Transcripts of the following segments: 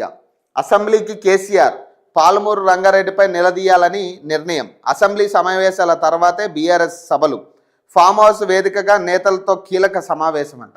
Yeah అసెంబ్లీకి కేసీఆర్ పాలమూరు రంగారెడ్డిపై నిలదీయాలని నిర్ణయం. Assembly సమావేశాల తర్వాతే బీఆర్ఎస్ సభలు. ఫామ్ హౌస్ వేదికగా నేతలతో కీలక సమావేశం అంట.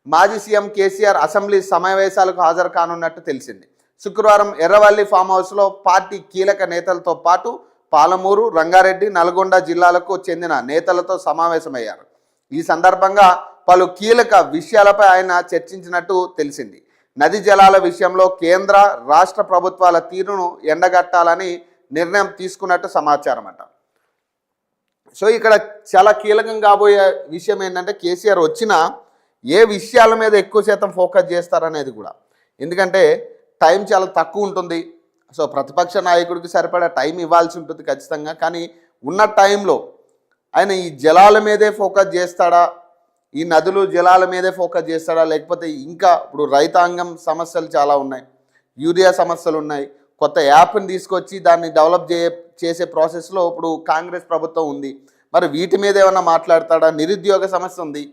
మాజీ సీఎం కేసీఆర్ అసెంబ్లీ సమావేశాలకు హాజరు కానున్నట్టు తెలిసింది. శుక్రవారం ఎర్రవల్లి ఫామ్ హౌస్లో పార్టీ కీలక నేతలతో పాటు పాలమూరు, రంగారెడ్డి, నల్గొండ జిల్లాలకు చెందిన నేతలతో సమావేశమయ్యారు. ఈ సందర్భంగా పలు కీలక విషయాలపై ఆయన చర్చించినట్టు తెలిసింది. నదీ జలాల విషయంలో కేంద్ర రాష్ట్ర ప్రభుత్వాల తీరును ఎండగట్టాలని నిర్ణయం తీసుకున్నట్టు సమాచారం అంట. సో ఇక్కడ చాలా కీలకం కాబోయే విషయం ఏంటంటే కేసీఆర్ వచ్చిన ఏ విషయాల మీద ఎక్కువ శాతం ఫోకస్ చేస్తారనేది కూడా. ఎందుకంటే టైం చాలా తక్కువ ఉంటుంది. సో ప్రతిపక్ష నాయకుడికి సరిపడా టైం ఇవ్వాల్సి ఉంటుంది ఖచ్చితంగా. కానీ ఉన్న టైంలో ఆయన ఈ జలాల మీదే ఫోకస్ చేస్తాడా, ఈ నదులు జలాల మీదే ఫోకస్ చేస్తాడా, లేకపోతే ఇంకా ఇప్పుడు రైతాంగం సమస్యలు చాలా ఉన్నాయి, యూరియా సమస్యలు ఉన్నాయి, కొత్త యాప్ని తీసుకొచ్చి దాన్ని డెవలప్ చేసే ప్రాసెస్లో ఇప్పుడు కాంగ్రెస్ ప్రభుత్వం ఉంది. మరి వీటి మీద ఏమన్నా మాట్లాడతాడా? నిరుద్యోగ సమస్య ఉంది,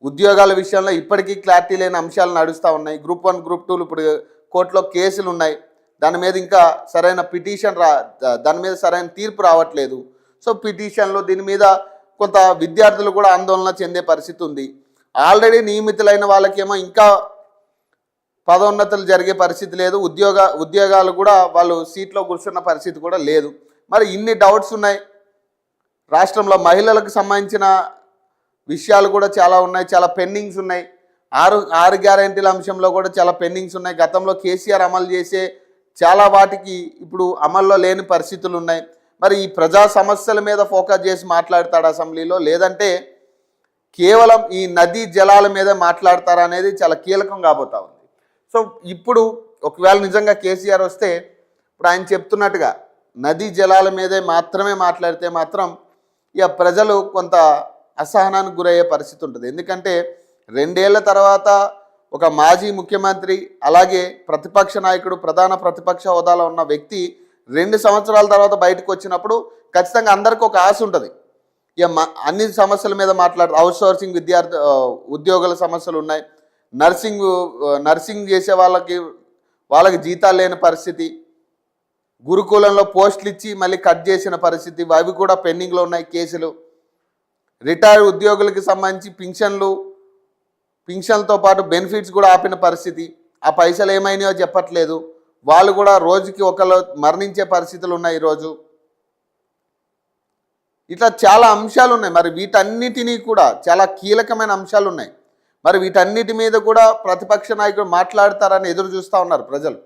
ఉద్యోగాల విషయంలో ఇప్పటికీ క్లారిటీ లేని అంశాలు నడుస్తూ ఉన్నాయి. గ్రూప్ 1 గ్రూప్ 2 ఇప్పుడు కోర్టులో కేసులు ఉన్నాయి, దాని మీద ఇంకా సరైన పిటిషన్ దాని మీద సరైన తీర్పు రావట్లేదు. సో పిటిషన్లు దీని మీద కొంత విద్యార్థులు కూడా ఆందోళన చెందే పరిస్థితి ఉంది. ఆల్రెడీ నియమితులైన వాళ్ళకేమో ఇంకా పదోన్నతులు జరిగే పరిస్థితి లేదు, ఉద్యోగాలు కూడా వాళ్ళు సీట్లో కూర్చున్న పరిస్థితి కూడా లేదు. మరి ఇన్ని డౌట్స్ ఉన్నాయి. రాష్ట్రంలో మహిళలకు సంబంధించిన విషయాలు కూడా చాలా ఉన్నాయి, చాలా పెండింగ్స్ ఉన్నాయి. ఆరు గ్యారెంటీల అంశంలో కూడా చాలా పెండింగ్స్ ఉన్నాయి. గతంలో కేసీఆర్ అమలు చేసే చాలా వాటికి ఇప్పుడు అమల్లో లేని పరిస్థితులు ఉన్నాయి. మరి ఈ ప్రజా సమస్యల మీద ఫోకస్ చేసి మాట్లాడతాడు అసెంబ్లీలో, లేదంటే కేవలం ఈ నదీ జలాల మీద మాట్లాడతారా అనేది చాలా కీలకం కాబోతా ఉంది. సో ఇప్పుడు ఒకవేళ నిజంగా కేసీఆర్ వస్తే ఇప్పుడు ఆయన చెప్తున్నట్టుగా నదీ జలాల మీదే మాత్రమే మాట్లాడితే మాత్రం ఇక ప్రజలు కొంత అసహనానికి గురయ్యే పరిస్థితి ఉంటుంది. ఎందుకంటే 2 ఏళ్ల తర్వాత ఒక మాజీ ముఖ్యమంత్రి, అలాగే ప్రతిపక్ష నాయకుడు, ప్రధాన ప్రతిపక్ష హోదాలో ఉన్న వ్యక్తి 2 సంవత్సరాల తర్వాత బయటకు వచ్చినప్పుడు ఖచ్చితంగా అందరికీ ఒక ఆశ ఉంటుంది. ఇక అన్ని సమస్యల మీద అవుట్ సోర్సింగ్ ఉద్యోగుల సమస్యలు ఉన్నాయి, నర్సింగ్ చేసే వాళ్ళకి జీతాలు లేని పరిస్థితి, గురుకులంలో పోస్టులు ఇచ్చి మళ్ళీ కట్ చేసిన పరిస్థితి, అవి కూడా పెండింగ్లో ఉన్నాయి కేసులు. రిటైర్డ్ ఉద్యోగులకి సంబంధించి పింఛన్లతో పాటు బెనిఫిట్స్ కూడా ఆపిన పరిస్థితి. ఆ పైసలు ఏమైనాయో చెప్పట్లేదు. వాళ్ళు కూడా రోజుకి ఒకళ్ళు మరణించే పరిస్థితులు ఉన్నాయి ఈరోజు. ఇట్లా చాలా అంశాలు ఉన్నాయి. మరి వీటన్నిటినీ కూడా చాలా కీలకమైన అంశాలు ఉన్నాయి. మరి వీటన్నిటి మీద కూడా ప్రతిపక్ష నాయకుడు మాట్లాడతారని ఎదురు చూస్తూ ఉన్నారు ప్రజలు.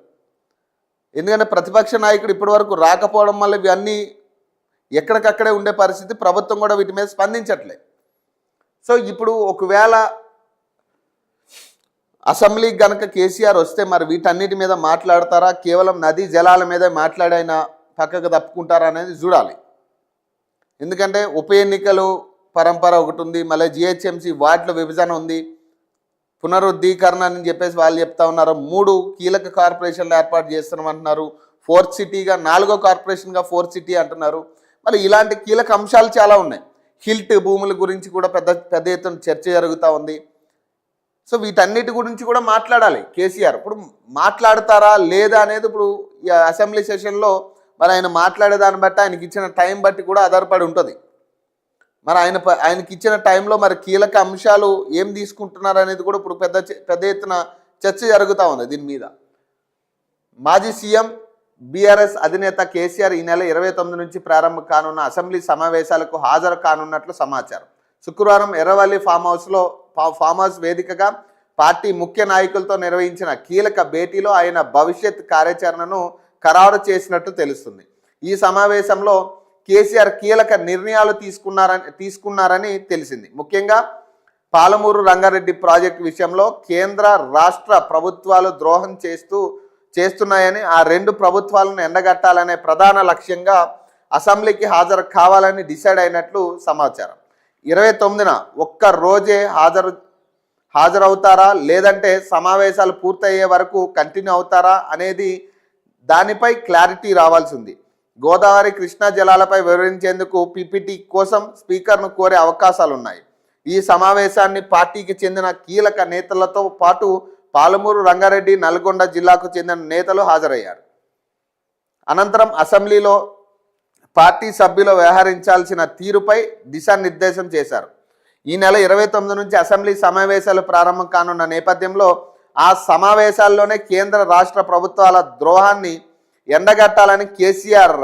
ఎందుకంటే ప్రతిపక్ష నాయకుడు ఇప్పటి వరకు రాకపోవడం వల్ల ఇవన్నీ ఎక్కడికక్కడే ఉండే పరిస్థితి. ప్రభుత్వం కూడా వీటి మీద స్పందించట్లే. సో ఇప్పుడు ఒకవేళ అసెంబ్లీకి కనుక కేసీఆర్ వస్తే మరి వీటన్నిటి మీద మాట్లాడతారా, కేవలం నదీ జలాల మీదే మాట్లాడైనా పక్కకు తప్పుకుంటారా అనేది చూడాలి. ఎందుకంటే ఉప ఎన్నికలు పరంపర ఒకటి ఉంది, మళ్ళీ జిహెచ్ఎంసీ వార్డుల విభజన ఉంది, పునరుద్ధీకరణ అని చెప్పేసి వాళ్ళు చెప్తా ఉన్నారు. 3 కీలక కార్పొరేషన్లు ఏర్పాటు చేస్తున్నామంటున్నారు. 4th సిటీగా 4వ కార్పొరేషన్గా 4th సిటీ అంటున్నారు. మరి ఇలాంటి కీలక అంశాలు చాలా ఉన్నాయి. హిల్ట్ భూముల గురించి కూడా పెద్ద ఎత్తున చర్చ జరుగుతూ ఉంది. సో వీటన్నిటి గురించి కూడా మాట్లాడాలి కేసీఆర్. ఇప్పుడు మాట్లాడతారా లేదా అనేది ఇప్పుడు ఈ అసెంబ్లీ సెషన్లో మరి ఆయన మాట్లాడే దాన్ని బట్టి, ఆయనకి ఇచ్చిన టైం బట్టి కూడా ఆధారపడి ఉంటుంది. మరి ఆయనకి ఇచ్చిన టైంలో మరి కీలక అంశాలు ఏం తీసుకుంటున్నారు అనేది కూడా ఇప్పుడు పెద్ద ఎత్తున చర్చ జరుగుతూ ఉంది దీని మీద. మాజీ సీఎం బీఆర్ఎస్ అధినేత కేసీఆర్ ఈ నెల 29 నుంచి ప్రారంభం కానున్న అసెంబ్లీ సమావేశాలకు హాజరు కానున్నట్లు సమాచారం. శుక్రవారం ఎర్రవల్లి ఫామ్ హౌస్ వేదికగా పార్టీ ముఖ్య నాయకులతో నిర్వహించిన కీలక భేటీలో ఆయన భవిష్యత్ కార్యాచరణను ఖరారు చేసినట్టు తెలుస్తుంది. ఈ సమావేశంలో కేసీఆర్ కీలక నిర్ణయాలు తీసుకున్నారని తెలిసింది. ముఖ్యంగా పాలమూరు రంగారెడ్డి ప్రాజెక్టు విషయంలో కేంద్ర రాష్ట్ర ప్రభుత్వాలు ద్రోహం చేస్తున్నాయని, ఆ 2 ప్రభుత్వాలను ఎండగట్టాలనే ప్రధాన లక్ష్యంగా అసెంబ్లీకి హాజరు కావాలని డిసైడ్ అయినట్లు సమాచారం. 29న ఒక్క రోజే హాజరవుతారా, లేదంటే సమావేశాలు పూర్తయ్యే వరకు కంటిన్యూ అవుతారా అనేది దానిపై క్లారిటీ రావాల్సి ఉంది. గోదావరి కృష్ణా జలాలపై వివరించేందుకు పీపీటీ కోసం స్పీకర్ను కోరే అవకాశాలున్నాయి. ఈ సమావేశాన్ని పార్టీకి చెందిన కీలక నేతలతో పాటు పాలమూరు రంగారెడ్డి, నల్గొండ జిల్లాకు చెందిన నేతలు హాజరయ్యారు. అనంతరం అసెంబ్లీలో పార్టీ సభ్యులు వ్యవహరించాల్సిన తీరుపై దిశానిర్దేశం చేశారు. ఈ నెల 29 నుంచి అసెంబ్లీ సమావేశాలు ప్రారంభం కానున్న నేపథ్యంలో ఆ సమావేశాల్లోనే కేంద్ర రాష్ట్ర ప్రభుత్వాల ద్రోహాన్ని ఎండగట్టాలని కేసీఆర్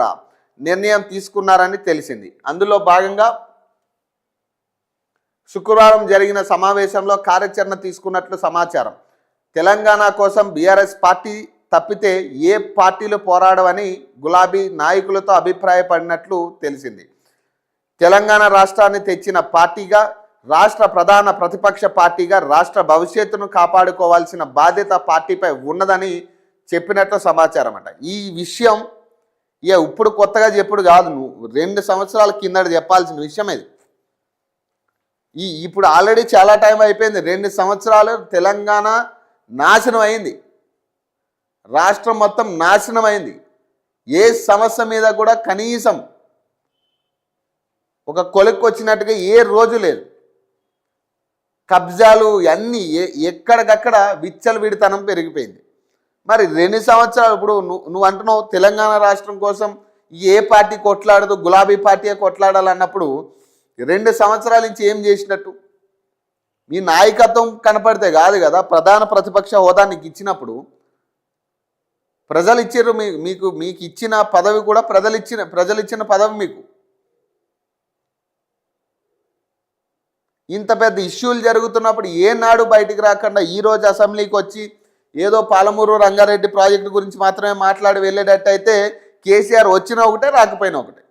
నిర్ణయం తీసుకున్నారని తెలిసింది. అందులో భాగంగా శుక్రవారం జరిగిన సమావేశంలో కార్యాచరణ తీసుకున్నట్లు సమాచారం. తెలంగాణ కోసం బీఆర్ఎస్ పార్టీ తప్పితే ఏ పార్టీలు పోరాడవని గులాబీ నాయకులతో అభిప్రాయపడినట్లు తెలిసింది. తెలంగాణ రాష్ట్రాన్ని తెచ్చిన పార్టీగా, రాష్ట్ర ప్రధాన ప్రతిపక్ష పార్టీగా రాష్ట్ర భవిష్యత్తును కాపాడుకోవాల్సిన బాధ్యత పార్టీపై ఉన్నదని చెప్పినట్లు సమాచారం అంట. ఈ విషయం ఇప్పుడు కొత్తగా చెప్పుడు కాదు, నువ్వు 2 సంవత్సరాల కిందట చెప్పాల్సిన విషయం ఇది. ఇప్పుడు ఆల్రెడీ చాలా టైం అయిపోయింది. 2 సంవత్సరాలు తెలంగాణ నాశనం అయింది, రాష్ట్రం మొత్తం నాశనం అయింది. ఏ సమస్య మీద కూడా కనీసం ఒక కొలిక్కి వచ్చినట్టుగా ఏ రోజు లేదు. కబ్జాలు అన్నీ ఎక్కడికక్కడ విచ్చలవిడితనం పెరిగిపోయింది. మరి 2 సంవత్సరాలు ఇప్పుడు నువ్వు అంటున్నావు తెలంగాణ రాష్ట్రం కోసం ఏ పార్టీ కొట్లాడదు, గులాబీ పార్టీయే కొట్లాడాలన్నప్పుడు 2 సంవత్సరాల నుంచి ఏం చేసినట్టు? మీ నాయకత్వం కనపడితే కాదు కదా. ప్రధాన ప్రతిపక్ష హోదా నీకు ఇచ్చినప్పుడు ప్రజలు ఇచ్చారు, మీకు ఇచ్చిన పదవి కూడా ప్రజలు ఇచ్చిన పదవి మీకు. ఇంత పెద్ద ఇష్యూలు జరుగుతున్నప్పుడు ఏనాడు బయటికి రాకుండా ఈరోజు అసెంబ్లీకి వచ్చి ఏదో పాలమూరు రంగారెడ్డి ప్రాజెక్టు గురించి మాత్రమే మాట్లాడి వెళ్ళేటట్టయితే కేసీఆర్ వచ్చినా ఒకటే, రాకపోయినా ఒకటే.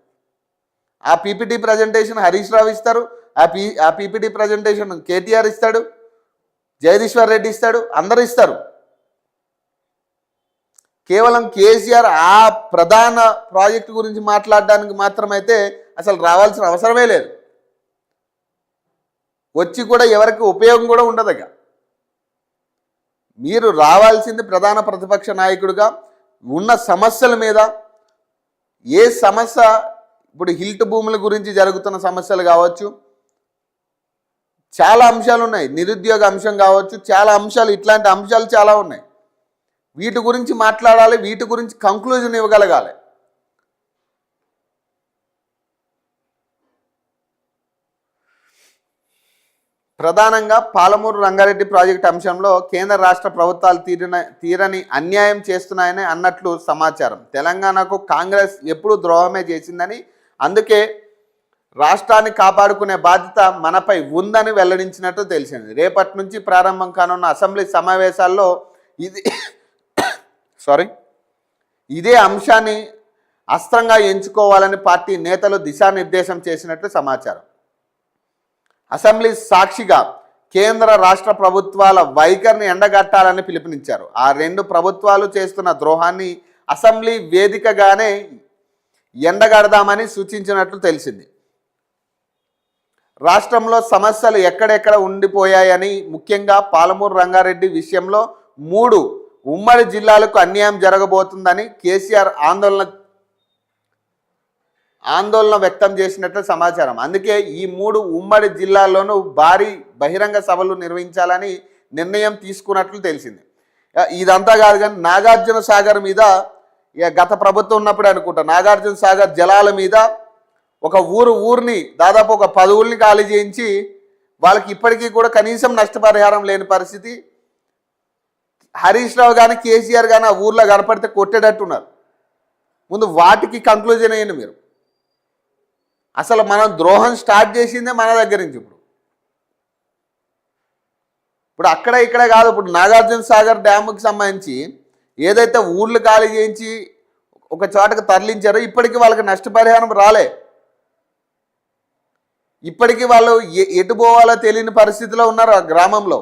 ఆ పీపీటీ ప్రజెంటేషన్ హరీష్ రావు ఇస్తారు, ఆ పీపీటీ ప్రజెంటేషన్ కేటీఆర్ ఇస్తాడు, జగదీశ్వర్ రెడ్డి ఇస్తాడు, అందరూ ఇస్తారు. కేవలం కేసీఆర్ ఆ ప్రధాన ప్రాజెక్టు గురించి మాట్లాడడానికి మాత్రమైతే అసలు రావాల్సిన అవసరమే లేదు. వచ్చి కూడా ఎవరికి ఉపయోగం కూడా ఉండదుగా. మీరు రావాల్సింది ప్రధాన ప్రతిపక్ష నాయకుడిగా ఉన్న సమస్యల మీద. ఏ సమస్య, ఇప్పుడు హిల్ట్ భూముల గురించి జరుగుతున్న సమస్యలు కావచ్చు, చాలా అంశాలు ఉన్నాయి, నిరుద్యోగ అంశం కావచ్చు, చాలా అంశాలు, ఇట్లాంటి అంశాలు చాలా ఉన్నాయి. వీటి గురించి మాట్లాడాలి, వీటి గురించి కంక్లూజన్ ఇవ్వగలగాలి. ప్రధానంగా పాలమూరు రంగారెడ్డి ప్రాజెక్టు అంశంలో కేంద్ర రాష్ట్ర ప్రభుత్వాలు తీరని అన్యాయం చేస్తున్నాయని అన్నట్లు సమాచారం. తెలంగాణకు కాంగ్రెస్ ఎప్పుడూ ద్రోహమే చేసిందని, అందుకే రాష్ట్రాన్ని కాపాడుకునే బాధ్యత మనపై ఉందని వెల్లడించినట్టు తెలిసింది. రేపటి నుంచి ప్రారంభం కానున్న అసెంబ్లీ సమావేశాల్లో ఇదే అంశాన్ని అస్త్రంగా ఎంచుకోవాలని పార్టీ నేతలు దిశానిర్దేశం చేసినట్లు సమాచారం. అసెంబ్లీ సాక్షిగా కేంద్ర రాష్ట్ర ప్రభుత్వాల వైఖరిని ఎండగట్టాలని పిలుపునిచ్చారు. ఆ 2 ప్రభుత్వాలు చేస్తున్న ద్రోహాన్ని అసెంబ్లీ వేదికగానే ఎండగడదామని సూచించినట్లు తెలిసింది. రాష్ట్రంలో సమస్యలు ఎక్కడెక్కడ ఉండిపోయాయని, ముఖ్యంగా పాలమూరు రంగారెడ్డి విషయంలో 3 ఉమ్మడి జిల్లాలకు అన్యాయం జరగబోతుందని కేసీఆర్ ఆందోళన వ్యక్తం చేసినట్లు సమాచారం. అందుకే ఈ 3 ఉమ్మడి జిల్లాల్లోనూ భారీ బహిరంగ సభలు నిర్వహించాలని నిర్ణయం తీసుకున్నట్లు తెలిసింది. ఇదంతా కాదు కానీ నాగార్జున సాగర్ మీద గత ప్రభుత్వం ఉన్నప్పుడే అనుకుంటా, నాగార్జున సాగర్ జలాల మీద ఒక ఊరిని దాదాపు ఒక 10 ఊళ్ళని ఖాళీ చేయించి వాళ్ళకి ఇప్పటికీ కూడా కనీసం నష్టపరిహారం లేని పరిస్థితి. హరీష్ రావు కానీ కేసీఆర్ కానీ ఆ ఊర్లో కనపడితే కొట్టేటట్టున్నారు. ముందు వాటికి కంక్లూజన్ అయ్యింది మీరు. అసలు మనం ద్రోహం స్టార్ట్ చేసిందే మన దగ్గర నుంచి. ఇప్పుడు అక్కడ ఇక్కడ కాదు, ఇప్పుడు నాగార్జున సాగర్ డ్యాముకి సంబంధించి ఏదైతే ఊర్లు ఖాళీ చేయించి ఒక చోటకు తరలించారో ఇప్పటికీ వాళ్ళకి నష్టపరిహారం రాలే. ఇప్పటికీ వాళ్ళు ఎటు పోవాలో తెలియని పరిస్థితిలో ఉన్నారు. ఆ గ్రామంలో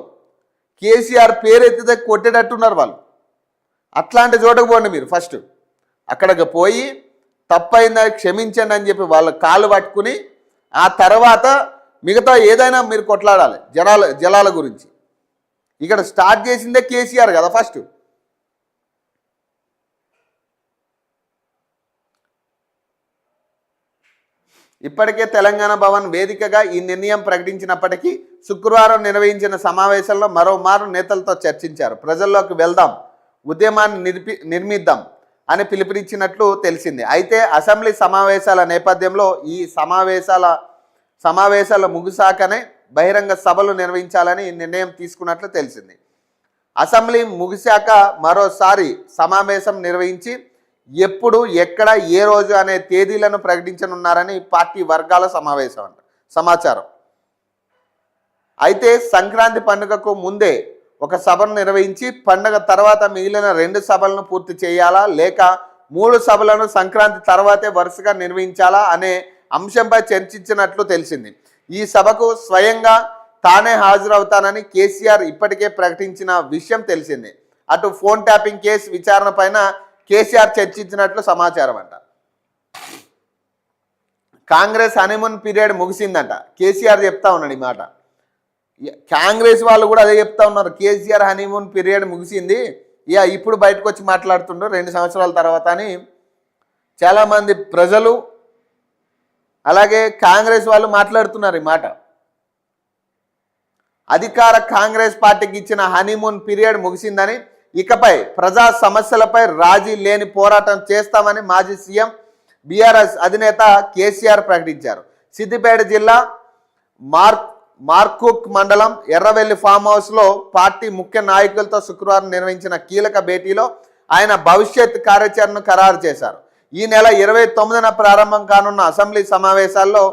కేసీఆర్ పేరు ఎత్తితే కొట్టేటట్టున్నారు వాళ్ళు. అట్లాంటి చోటకు పోండి మీరు. ఫస్ట్ అక్కడికి పోయి తప్పైందని క్షమించండి అని చెప్పి వాళ్ళ కాళ్ళు పట్టుకుని ఆ తర్వాత మిగతా ఏదైనా మీరు కొట్లాడాలి జలాల గురించి. ఇక్కడ స్టార్ట్ చేసిందే కేసీఆర్ కదా ఫస్ట్. ఇప్పటికే తెలంగాణ భవన్ వేదికగా ఈ నిర్ణయం ప్రకటించినప్పటికీ శుక్రవారం నిర్వహించిన సమావేశంలో మరోమారు నేతలతో చర్చించారు. ప్రజల్లోకి వెళ్దాం, ఉద్యమాన్ని నిర్మిద్దాం అని పిలుపునిచ్చినట్లు తెలిసింది. అయితే అసెంబ్లీ సమావేశాల నేపథ్యంలో ఈ సమావేశాల ముగిసాకనే బహిరంగ సభలు నిర్వహించాలని నిర్ణయం తీసుకున్నట్లు తెలిసింది. అసెంబ్లీ ముగిశాక మరోసారి సమావేశం నిర్వహించి ఎప్పుడు, ఎక్కడ, ఏ రోజు అనే తేదీలను ప్రకటించనున్నారని పార్టీ వర్గాల సమాచారం. అయితే సంక్రాంతి పండుగకు ముందే ఒక సభను నిర్వహించి పండుగ తర్వాత మిగిలిన 2 సభలను పూర్తి చేయాలా, లేక 3 సభలను సంక్రాంతి తర్వాతే వరుసగా నిర్వహించాలా అనే అంశంపై చర్చించినట్లు తెలిసింది. ఈ సభకు స్వయంగా తానే హాజరవుతానని కేసీఆర్ ఇప్పటికే ప్రకటించిన విషయం తెలిసిందే. అటు ఫోన్ ట్యాపింగ్ కేసు విచారణ పైన కేసీఆర్ చర్చించినట్లు సమాచారం అంట. కాంగ్రెస్ హనీమూన్ పీరియడ్ ముగిసిందంట. కేసీఆర్ చెప్తా ఉన్నాడు ఈ మాట. కాంగ్రెస్ వాళ్ళు కూడా అదే చెప్తా ఉన్నారు, కేసీఆర్ హనీమూన్ పీరియడ్ ముగిసింది, ఇప్పుడు బయటకు వచ్చి మాట్లాడుతుండ్రు 2 సంవత్సరాల తర్వాత అని చాలామంది ప్రజలు అలాగే కాంగ్రెస్ వాళ్ళు మాట్లాడుతున్నారు ఈ మాట. అధికార కాంగ్రెస్ పార్టీకి ఇచ్చిన హనీమూన్ పీరియడ్ ముగిసిందని, ఇకపై ప్రజా సమస్యలపై రాజీ లేని పోరాటం చేస్తామని మాజీ సీఎం బీఆర్ఎస్ అధినేత కేసీఆర్ ప్రకటించారు. సిద్దిపేట జిల్లా మార్కుక్ మండలం ఎర్రవెల్లి ఫామ్ హౌస్లో పార్టీ ముఖ్య నాయకులతో శుక్రవారం నిర్వహించిన కీలక భేటీలో ఆయన భవిష్యత్ కార్యాచరణను ఖరారు చేశారు. ఈ నెల 29న ప్రారంభం కానున్న అసెంబ్లీ సమావేశాల్లో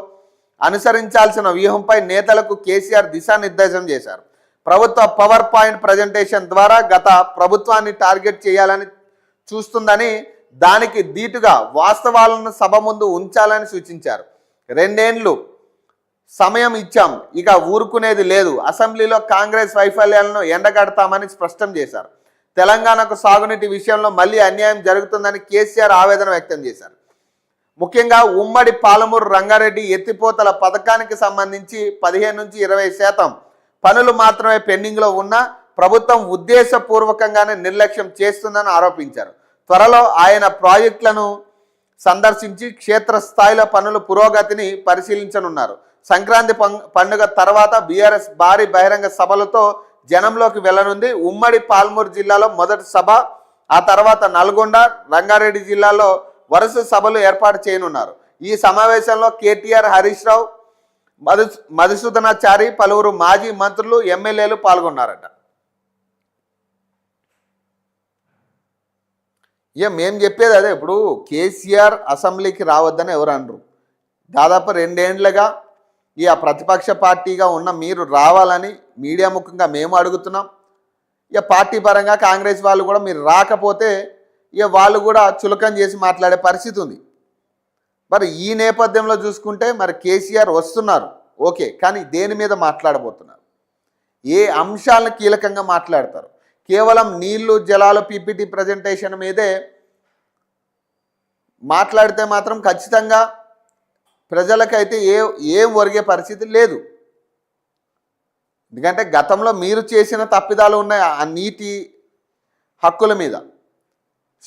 అనుసరించాల్సిన వ్యూహంపై నేతలకు కేసీఆర్ దిశానిర్దేశం చేశారు. ప్రభుత్వ పవర్ పాయింట్ ప్రజెంటేషన్ ద్వారా గత ప్రభుత్వాన్ని టార్గెట్ చేయాలని చూస్తుందని, దానికి దీటుగా వాస్తవాలను సభ ముందు ఉంచాలని సూచించారు. 2 ఏళ్లు సమయం ఇచ్చాం, ఇక ఊరుకునేది లేదు, అసెంబ్లీలో కాంగ్రెస్ వైఫల్యాలను ఎండగడతామని స్పష్టం చేశారు. తెలంగాణకు సాగునీటి విషయంలో మళ్ళీ అన్యాయం జరుగుతుందని కేసీఆర్ ఆవేదన వ్యక్తం చేశారు. ముఖ్యంగా ఉమ్మడి పాలమూరు రంగారెడ్డి ఎత్తిపోతల పథకానికి సంబంధించి 15 నుంచి 20% పనులు మాత్రమే పెండింగ్లో ఉన్న ప్రభుత్వం ఉద్దేశపూర్వకంగానే నిర్లక్ష్యం చేస్తుందని ఆరోపించారు. త్వరలో ఆయన ప్రాజెక్టులను సందర్శించి క్షేత్రస్థాయిలో పనుల పురోగతిని పరిశీలించనున్నారు. సంక్రాంతి పండుగ తర్వాత బీఆర్ఎస్ భారీ బహిరంగ సభలతో జనంలోకి వెళ్లనుంది. ఉమ్మడి పాల్మూరు జిల్లాలో మొదటి సభ, ఆ తర్వాత నల్గొండ, రంగారెడ్డి జిల్లాలో వరుస సభలు ఏర్పాటు చేయనున్నారు. ఈ సమావేశంలో కేటీఆర్, హరీష్ రావు, మధుసూదనాచారి, పలువురు మాజీ మంత్రులు, ఎమ్మెల్యేలు పాల్గొన్నారట. మేము చెప్పేది అదే. ఇప్పుడు కేసీఆర్ అసెంబ్లీకి రావద్దని ఎవరు అనరు. దాదాపు 2 ఏళ్లుగా ప్రతిపక్ష పార్టీగా ఉన్న మీరు రావాలని మీడియా ముఖంగా మేము అడుగుతున్నాం. పార్టీ పరంగా కాంగ్రెస్ వాళ్ళు కూడా మీరు రాకపోతే వాళ్ళు కూడా చులకన చేసి మాట్లాడే పరిస్థితి ఉంది. మరి ఈ నేపథ్యంలో చూసుకుంటే మరి కేసీఆర్ వస్తున్నారు, ఓకే, కానీ దేని మీద మాట్లాడబోతున్నారు, ఏ అంశాలను కీలకంగా మాట్లాడతారు? కేవలం నీళ్లు, జలాలు, పీపీటీ ప్రజెంటేషన్ మీదే మాట్లాడితే మాత్రం ఖచ్చితంగా ప్రజలకైతే ఏం ఒరిగే పరిస్థితి లేదు. ఎందుకంటే గతంలో మీరు చేసిన తప్పిదాలు ఉన్నాయి ఆ నీటి హక్కుల మీద.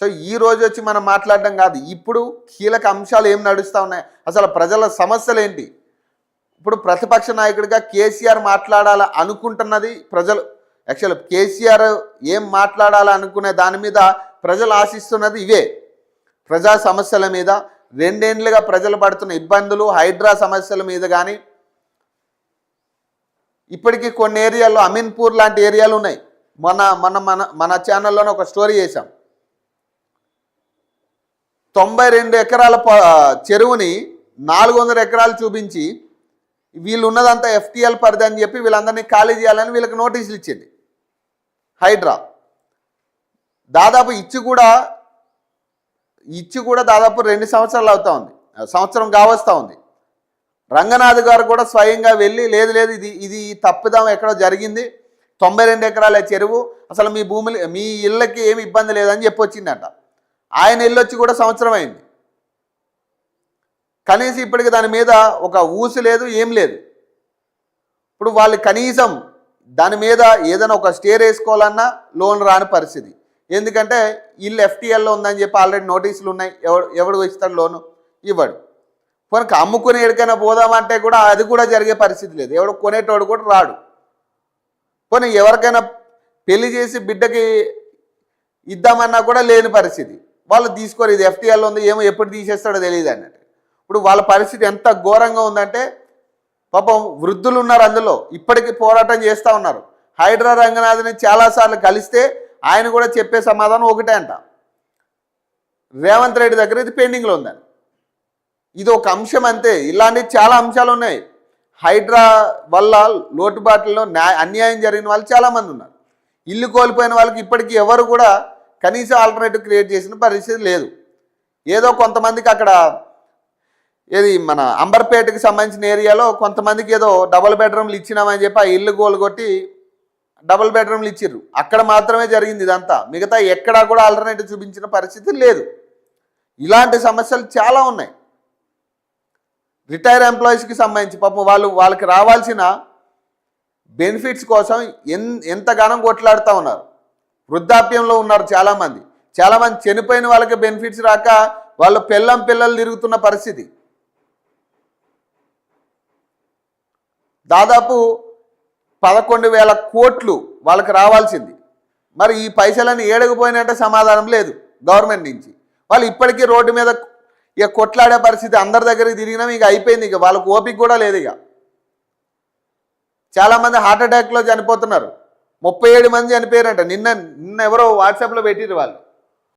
సో ఈ రోజు వచ్చి మనం మాట్లాడడం కాదు, ఇప్పుడు కీలక అంశాలు ఏం నడుస్తూ ఉన్నాయి, అసలు ప్రజల సమస్యలు ఏంటి. ఇప్పుడు ప్రతిపక్ష నాయకుడిగా కేసీఆర్ మాట్లాడాల అనుకుంటున్నది ప్రజలు. యాక్చువల్ కేసీఆర్ ఏం మాట్లాడాలి అనుకునే దాని మీద ప్రజలు ఆశిస్తున్నది ఇవే ప్రజా సమస్యల మీద. 2 ఏళ్లుగా ప్రజలు పడుతున్న ఇబ్బందులు, హైడ్రా సమస్యల మీద కానీ, ఇప్పటికీ కొన్ని ఏరియాల్లో అమీన్పూర్ లాంటి ఏరియాలు ఉన్నాయి. మన ఛానల్లోనే ఒక స్టోరీ చేశాం. 92 ఎకరాల చెరువుని 400 ఎకరాలు చూపించి వీళ్ళు ఉన్నదంతా FTL పరిధి అని చెప్పి వీళ్ళందరినీ ఖాళీ చేయాలని వీళ్ళకి నోటీసులు ఇచ్చింది హైడ్రా. దాదాపు ఇచ్చి కూడా దాదాపు 2 సంవత్సరాలు అవుతా ఉంది, సంవత్సరం కావస్తూ ఉంది. రంగనాథ్ గారు కూడా స్వయంగా వెళ్ళి లేదు ఇది తప్పిదం ఎక్కడో జరిగింది, 92 ఎకరాల చెరువు, అసలు మీ ఇళ్ళకి ఏమి ఇబ్బంది లేదని చెప్పొచ్చిందంట. ఆయన వెళ్ళొచ్చి కూడా సంవత్సరం అయింది, కనీసం ఇప్పటికి దాని మీద ఒక ఊసు లేదు, ఏం లేదు. ఇప్పుడు వాళ్ళు కనీసం దాని మీద ఏదైనా ఒక స్టేర్ వేసుకోవాలన్నా లోన్ రాని పరిస్థితి. ఎందుకంటే ఇల్లు FTLలో ఉందని చెప్పి ఆల్రెడీ నోటీసులు ఉన్నాయి. ఎవడు ఇస్తాడు లోను? ఇవ్వడు. పోనీ అమ్ముకుని ఎక్కడికైనా పోదామంటే కూడా అది కూడా జరిగే పరిస్థితి లేదు. ఎవడో కొనేటోడు కూడా రాడు. పోనీ ఎవరికైనా పెళ్లి చేసి బిడ్డకి ఇద్దామన్నా కూడా లేని పరిస్థితి. వాళ్ళు తీసుకోరు, ఇది ఎఫ్టీఎల్ ఉంది, ఏమో ఎప్పుడు తీసేస్తాడో తెలియదు అన్నట్టు. ఇప్పుడు వాళ్ళ పరిస్థితి ఎంత ఘోరంగా ఉందంటే పాపం వృద్ధులు ఉన్నారు అందులో, ఇప్పటికీ పోరాటం చేస్తూ ఉన్నారు. హైడ్రా రంగనాథ్ని చాలాసార్లు కలిస్తే ఆయన కూడా చెప్పే సమాధానం ఒకటే అంట, రేవంత్ రెడ్డి దగ్గర ఇది పెండింగ్లో ఉందని. ఇది ఒక అంశం అంతే. ఇలాంటి చాలా అంశాలు ఉన్నాయి. హైడ్రా వల్ల లోటుబాట్లలో అన్యాయం జరిగిన వాళ్ళు చాలామంది ఉన్నారు. ఇల్లు కోల్పోయిన వాళ్ళకి ఇప్పటికీ ఎవరు కూడా కనీసం ఆల్టర్నేటివ్ క్రియేట్ చేసిన పరిస్థితి లేదు. ఏదో కొంతమందికి అక్కడ ఏది మన అంబర్పేటకి సంబంధించిన ఏరియాలో కొంతమందికి ఏదో డబుల్ బెడ్రూమ్లు ఇచ్చినామని చెప్పి ఆ ఇల్లు గోలుగొట్టి డబుల్ బెడ్రూమ్లు ఇచ్చిర్రు. అక్కడ మాత్రమే జరిగింది ఇదంతా. మిగతా ఎక్కడా కూడా ఆల్టర్నేటివ్ చూపించిన పరిస్థితి లేదు. ఇలాంటి సమస్యలు చాలా ఉన్నాయి. రిటైర్ ఎంప్లాయీస్కి సంబంధించి పాపం వాళ్ళకి రావాల్సిన బెనిఫిట్స్ కోసం ఎంతగానో కొట్లాడుతూ ఉన్నారు. వృద్ధాప్యంలో ఉన్నారు చాలామంది చనిపోయిన వాళ్ళకి బెనిఫిట్స్ రాక వాళ్ళు పిల్లలు తిరుగుతున్న పరిస్థితి. దాదాపు 11,000 కోట్లు వాళ్ళకి రావాల్సింది. మరి ఈ పైసలన్నీ ఏడకపోయినట్టే సమాధానం లేదు గవర్నమెంట్ నుంచి. వాళ్ళు ఇప్పటికీ రోడ్డు మీద ఇక కొట్లాడే పరిస్థితి. అందరి దగ్గరికి తిరిగినాం, ఇక అయిపోయింది. ఇక వాళ్ళకు ఓపిక కూడా లేదు. ఇక చాలామంది హార్ట్ అటాక్లో చనిపోతున్నారు. 37 మంది చనిపోయారంట. నిన్న ఎవరో వాట్సాప్లో పెట్టిరు వాళ్ళు.